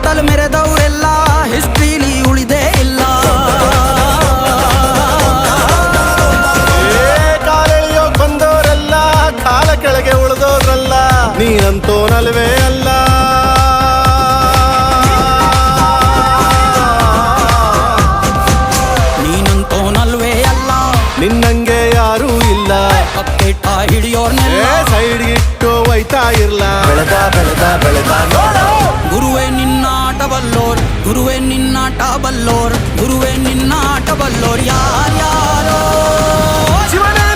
ಸುತ್ತಲು ಮೆರೆದವರೆಲ್ಲ ಹಿಸ್ಟ್ರಿಲಿ ಉಳಿದೇ ಇಲ್ಲ. ಕಾಲೆಳೆಯೋ ಬಂದವರೆಲ್ಲ ಕಾಲ ಕೆಳಗೆ ಉಳಿದವ್ರಲ್ಲ, ನೀನಂತೋನಲ್ವೇ ಅಲ್ಲ. ನೀನಂತೋನಲ್ವೇ ಅಲ್ಲ, ನಿನ್ನಂಗೆ ಯಾರೂ ಇಲ್ಲ. ಪಕ್ಕೇಟ ಹಿಡಿಯೋರ್ನೆಲ್ಲ ಸೈಡ್ ಇಟ್ಟು ಒಯ್ತಾ ಇರ್ಲ. ಬೆಳೆದ ಬೆಳೆದ ಬೆಳೆದ ನೋಡು, ಗುರುವೇ ನಿನ್ನಾಟ ಬಲ್ಲೋರ್, ಗುರುವೇ ನಿನ್ನಾಟ ಬಲ್ಲೋರ್, ಗುರುವೇ ನಿನ್ನಾಟ ಬಲ್ಲೋರ್ ಯಾರ್ಯಾರೋ. ಶಿವನೇ